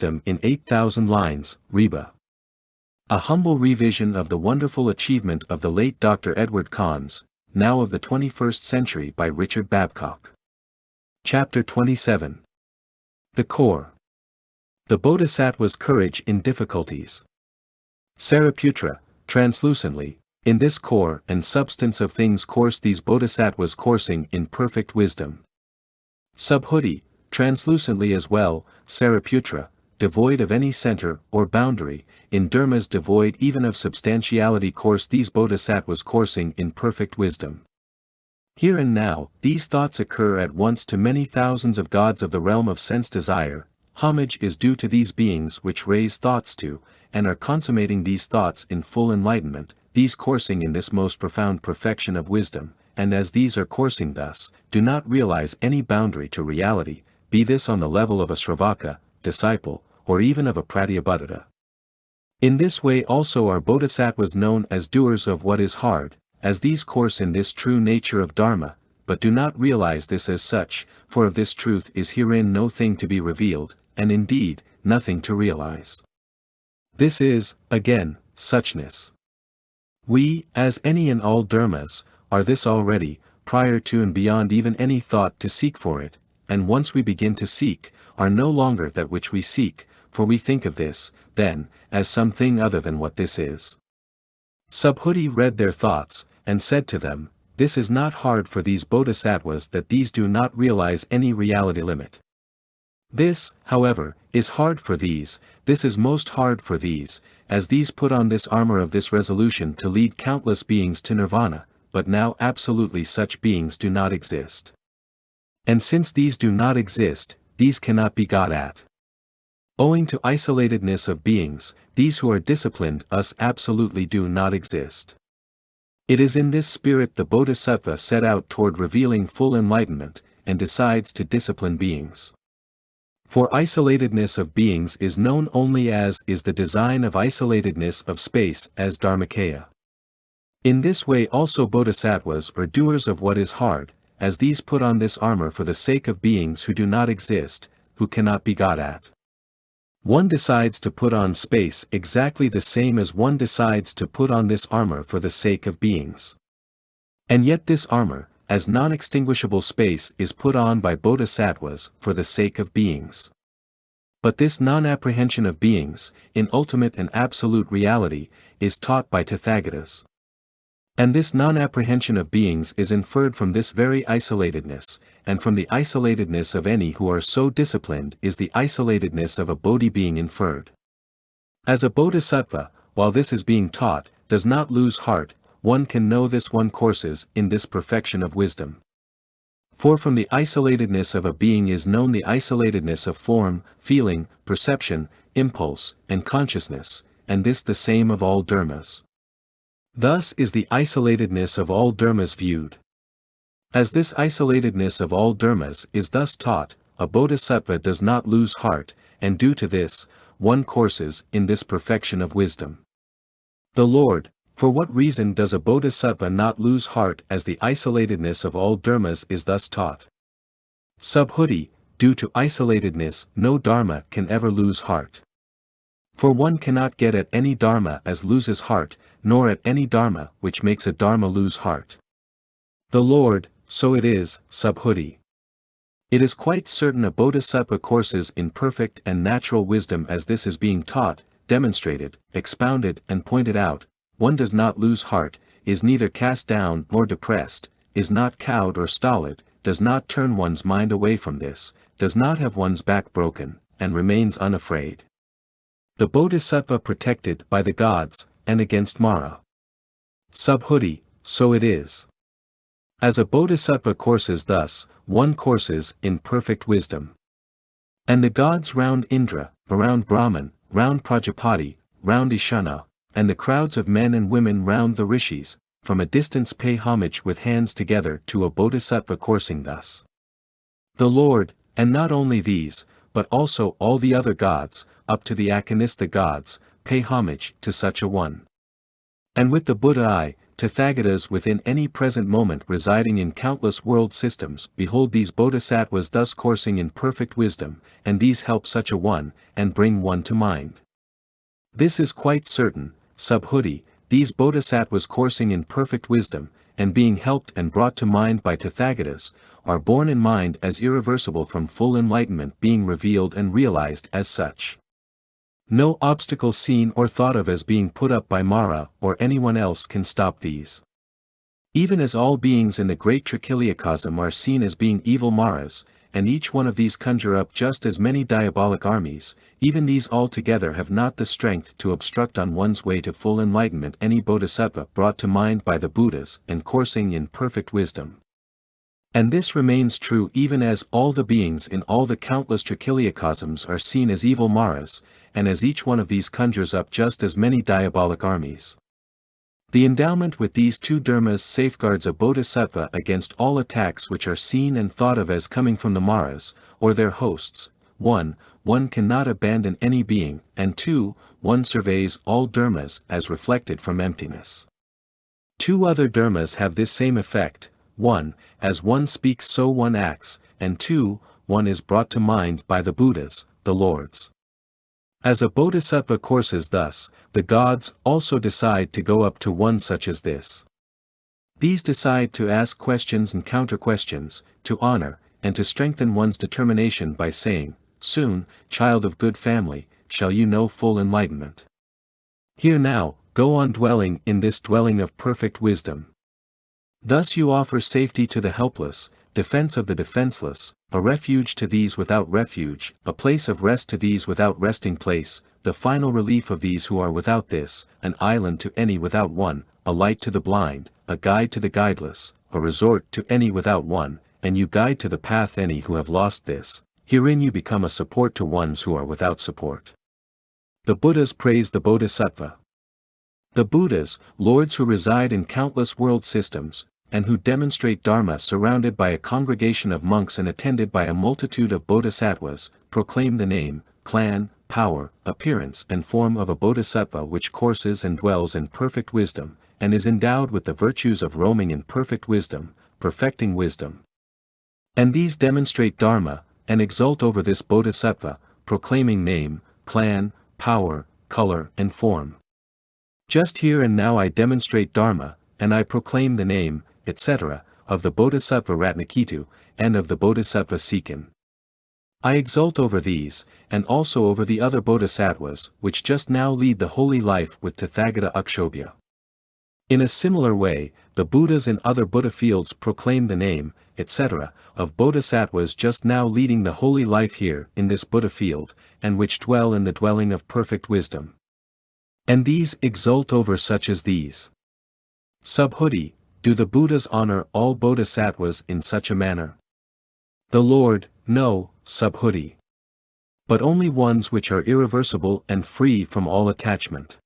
wisdom in 8,000 lines, Reba. A humble revision of the wonderful achievement of the late Dr. Edward Conze, now of the 21st century by Richard Babcock. Chapter 27. The Core. The Bodhisattva's Courage in Difficulties. Sariputra, translucently, in this core and substance of things course these Bodhisattvas coursing in perfect wisdom. Subhuti, translucently as well, Sariputra, devoid of any center or boundary, in dharmas devoid even of substantiality course these Bodhisattvas coursing in perfect wisdom. Here and now, these thoughts occur at once to many thousands of gods of the realm of sense desire. Homage is due to these beings which raise thoughts to, and are consummating these thoughts in full enlightenment, these coursing in this most profound perfection of wisdom, and as these are coursing thus, do not realize any boundary to reality, be this on the level of a Sravaka, disciple, or even of a Pratyekabuddha. In this way also are Bodhisattvas known as doers of what is hard, as these course in this true nature of dharma, but do not realize this as such, for of this truth is herein no thing to be revealed, and indeed, nothing to realize. This is, again, Suchness. We, as any and all dharmas, are this already, prior to and beyond even any thought to seek for it, and once we begin to seek, are no longer that which we seek, for we think of this, then, as something other than what this is. Subhuti read their thoughts, and said to them, this is not hard for these Bodhisattvas that these do not realize any reality limit. This, however, is hard for these, this is most hard for these, as these put on this armor of this resolution to lead countless beings to nirvana, but now absolutely such beings do not exist. And since these do not exist, these cannot be got at. Owing to isolatedness of beings, these who are disciplined us absolutely do not exist. It is in this spirit the Bodhisattva set out toward revealing full enlightenment, and decides to discipline beings. For isolatedness of beings is known only as is the design of isolatedness of space as dharmakaya. In this way also Bodhisattvas are doers of what is hard, as these put on this armor for the sake of beings who do not exist, who cannot be got at. One decides to put on space exactly the same as one decides to put on this armor for the sake of beings. And yet this armor, as non-extinguishable space is put on by Bodhisattvas for the sake of beings. But this non-apprehension of beings, in ultimate and absolute reality, is taught by Tathagatas. And this non-apprehension of beings is inferred from this very isolatedness, and from the isolatedness of any who are so disciplined is the isolatedness of a Bodhi being inferred. As a Bodhisattva, while this is being taught, does not lose heart, one can know this one courses in this perfection of wisdom. For from the isolatedness of a being is known the isolatedness of form, feeling, perception, impulse, and consciousness, and this the same of all dharmas. Thus is the isolatedness of all dharmas viewed. As this isolatedness of all dharmas is thus taught, a Bodhisattva does not lose heart, and due to this, one courses in this perfection of wisdom. The Lord, for what reason does a Bodhisattva not lose heart as the isolatedness of all dharmas is thus taught? Subhuti, due to isolatedness no dharma can ever lose heart. For one cannot get at any dharma as loses heart, nor at any dharma which makes a dharma lose heart. The Lord, so it is, Subhuti. It is quite certain a Bodhisattva courses in perfect and natural wisdom as this is being taught, demonstrated, expounded and pointed out, one does not lose heart, is neither cast down nor depressed, is not cowed or stolid, does not turn one's mind away from this, does not have one's back broken, and remains unafraid. The Bodhisattva protected by the gods, and against Mara. Subhuti, so it is. As a Bodhisattva courses thus, one courses in perfect wisdom. And the gods round Indra, around Brahman, round Prajapati, round Ishana, and the crowds of men and women round the rishis, from a distance pay homage with hands together to a Bodhisattva coursing thus. The Lord, and not only these, but also all the other gods, up to the Akanistha gods, pay homage to such a one. And with the Buddha eye, Tathagatas within any present moment residing in countless world systems, behold these bodhisattvas thus coursing in perfect wisdom, and these help such a one, and bring one to mind. This is quite certain, Subhuti, these bodhisattvas coursing in perfect wisdom, and being helped and brought to mind by Tathagatas, are borne in mind as irreversible from full enlightenment being revealed and realized as such. No obstacle seen or thought of as being put up by Mara or anyone else can stop these. Even as all beings in the great trichiliacosm are seen as being evil Maras, and each one of these conjure up just as many diabolic armies, even these all together have not the strength to obstruct on one's way to full enlightenment any bodhisattva brought to mind by the Buddhas and coursing in perfect wisdom. And this remains true even as all the beings in all the countless trichiliacosms are seen as evil Maras, and as each one of these conjures up just as many diabolic armies. The endowment with these two dharmas safeguards a bodhisattva against all attacks which are seen and thought of as coming from the Maras, or their hosts. 1. One cannot abandon any being, and 2. One surveys all dharmas as reflected from emptiness. Two other dharmas have this same effect. 1. As one speaks so one acts, and 2. One is brought to mind by the Buddhas, the Lords. As a bodhisattva courses thus, the gods also decide to go up to one such as this. These decide to ask questions and counter-questions, to honor, and to strengthen one's determination by saying, "Soon, child of good family, shall you know full enlightenment. Here now, go on dwelling in this dwelling of perfect wisdom. Thus you offer safety to the helpless, defense of the defenseless, a refuge to these without refuge, a place of rest to these without resting place, the final relief of these who are without this, an island to any without one, a light to the blind, a guide to the guideless, a resort to any without one, and you guide to the path any who have lost this, herein you become a support to ones who are without support." The Buddhas praise the Bodhisattva. The Buddhas, lords who reside in countless world systems, and who demonstrate dharma surrounded by a congregation of monks and attended by a multitude of bodhisattvas, proclaim the name, clan, power, appearance and form of a bodhisattva which courses and dwells in perfect wisdom, and is endowed with the virtues of roaming in perfect wisdom, perfecting wisdom. And these demonstrate dharma, and exult over this bodhisattva, proclaiming name, clan, power, color and form. Just here and now I demonstrate dharma, and I proclaim the name, etc., of the Bodhisattva Ratnaketu, and of the Bodhisattva Sikhin. I exult over these, and also over the other bodhisattvas which just now lead the holy life with Tathagata Akshobhya. In a similar way, the Buddhas in other Buddha fields proclaim the name, etc., of bodhisattvas just now leading the holy life here in this Buddha field, and which dwell in the dwelling of perfect wisdom. And these exult over such as these. Subhuti, do the Buddhas honor all bodhisattvas in such a manner? The Lord, no, Subhuti. But only ones which are irreversible and free from all attachment.